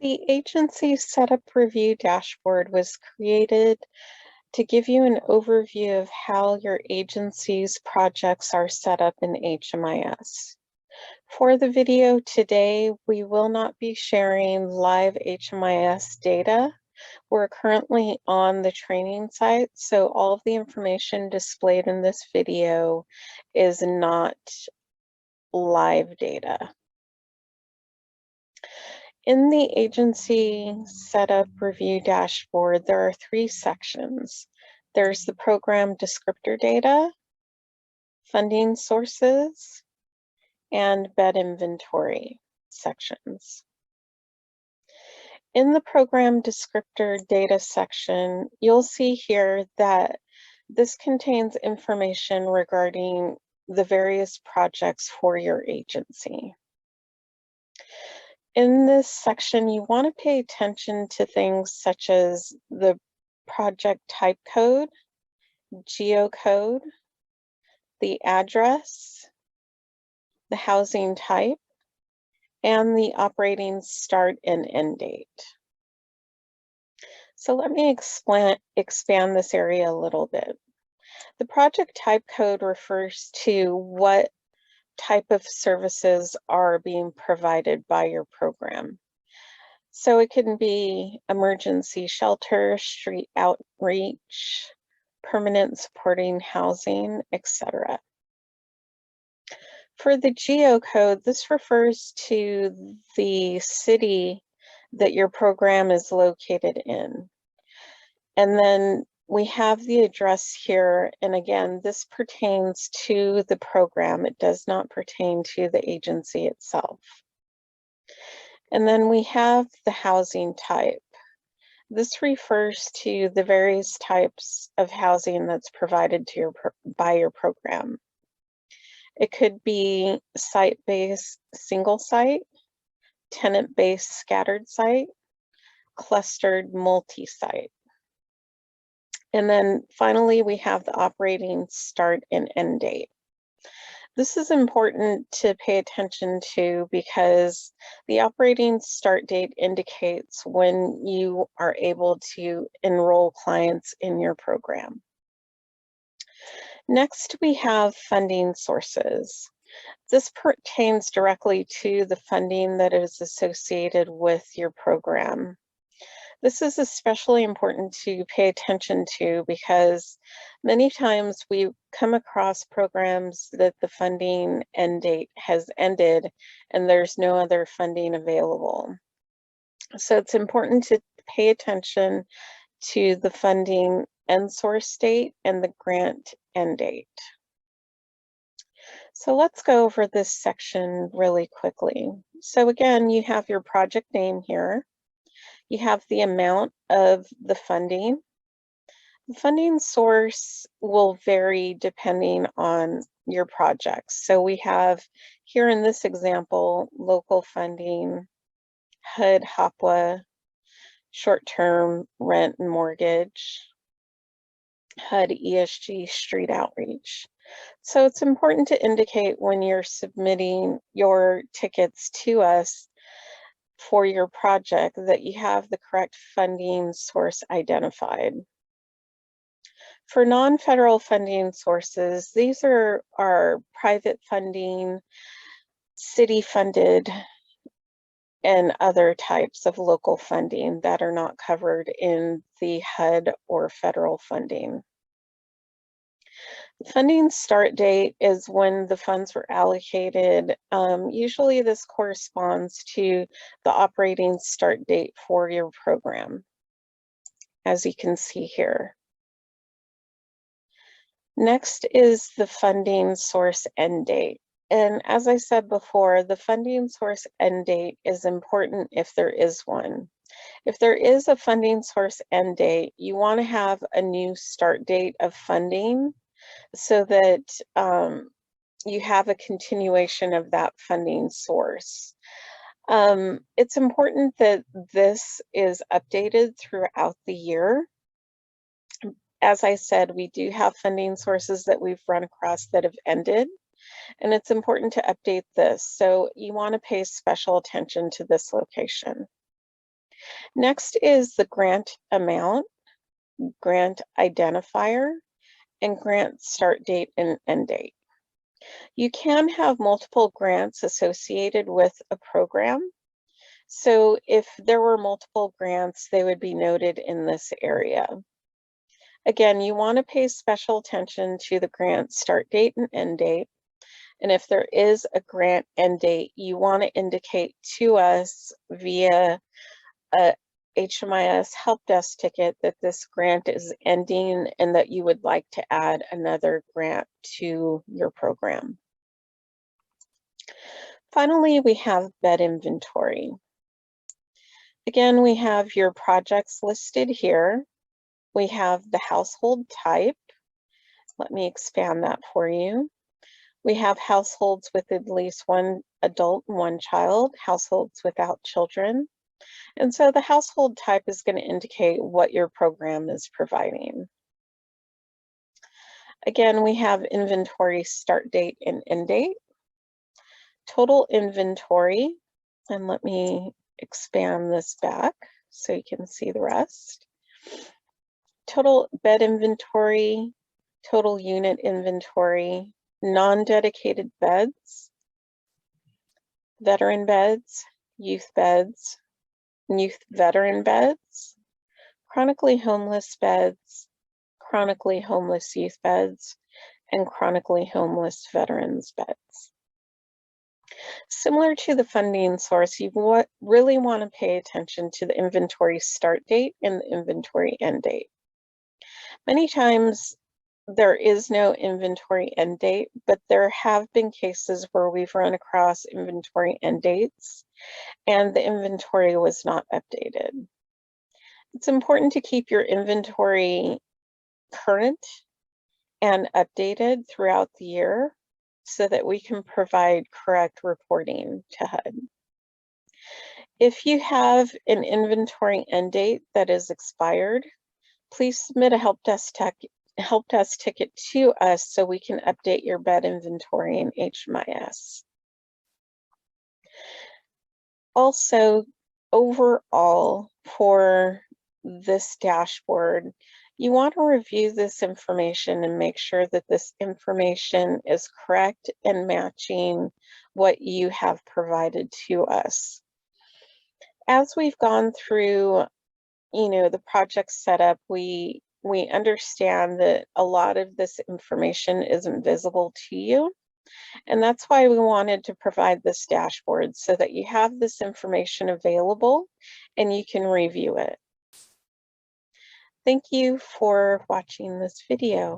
The agency setup review dashboard was created to give you an overview of how your agency's projects are set up in HMIS. For the video today, we will not be sharing live HMIS data. We're currently on the training site, so all of the information displayed in this video is not live data. In the agency setup review dashboard, there are three sections. There's the program descriptor data, funding sources, and bed inventory sections. In the program descriptor data section, you'll see here that this contains information regarding the various projects for your agency. In this section, you want to pay attention to things such as the project type code, geocode, the address, the housing type, and the operating start and end date. So let me expand this area a little bit. The project type code refers to what type of services are being provided by your program. So it can be emergency shelter, street outreach, permanent supporting housing, etc. For the geocode, this refers to the city that your program is located in. And then we have the address here, and again, this pertains to the program. It does not pertain to the agency itself. And then we have the housing type. This refers to the various types of housing that's provided to by your program. It could be site-based single site, tenant-based scattered site, clustered multi-site. And then finally, we have the operating start and end date. This is important to pay attention to because the operating start date indicates when you are able to enroll clients in your program. Next, we have funding sources. This pertains directly to the funding that is associated with your program. This is especially important to pay attention to because many times we come across programs that the funding end date has ended and there's no other funding available. So it's important to pay attention to the funding end source date and the grant end date. So let's go over this section really quickly. So again, you have your project name here. You have the amount of the funding. The funding source will vary depending on your projects. So we have here in this example, local funding, HUD, HOPWA, short-term rent and mortgage, HUD, ESG, street outreach. So it's important to indicate when you're submitting your tickets to us for your project that you have the correct funding source identified. For non-federal funding sources, these are our private funding, city funded, and other types of local funding that are not covered in the HUD or federal funding. The funding start date is when the funds were allocated. Usually this corresponds to the operating start date for your program, as you can see here. Next is the funding source end date. And as I said before, the funding source end date is important if there is one. If there is a funding source end date, you want to have a new start date of funding so that you have a continuation of that funding source. It's important that this is updated throughout the year. As I said, we do have funding sources that we've run across that have ended, and it's important to update this. So you want to pay special attention to this location. Next is the grant amount, grant identifier, and grant start date and end date. You can have multiple grants associated with a program. So if there were multiple grants, they would be noted in this area. Again, you want to pay special attention to the grant start date and end date. And if there is a grant end date, you want to indicate to us via a HMIS help desk ticket that this grant is ending and that you would like to add another grant to your program. Finally, we have bed inventory. Again, we have your projects listed here. We have the household type. Let me expand that for you. We have households with at least one adult and one child, households without children. And so the household type is going to indicate what your program is providing. Again, we have inventory start date and end date. Total inventory, and let me expand this back so you can see the rest. Total bed inventory, total unit inventory, non-dedicated beds, veteran beds, youth veteran beds, chronically homeless beds, chronically homeless youth beds, and chronically homeless veterans beds. Similar to the funding source, you really want to pay attention to the inventory start date and the inventory end date. Many times there is no inventory end date, but there have been cases where we've run across inventory end dates and the inventory was not updated. It's important to keep your inventory current and updated throughout the year so that we can provide correct reporting to HUD. If you have an inventory end date that is expired, please submit a help desk ticket to us so we can update your bed inventory in HMIS. Also, overall, for this dashboard, you want to review this information and make sure that this information is correct and matching what you have provided to us. As we've gone through, the project setup, we understand that a lot of this information isn't visible to you. And that's why we wanted to provide this dashboard so that you have this information available and you can review it. Thank you for watching this video.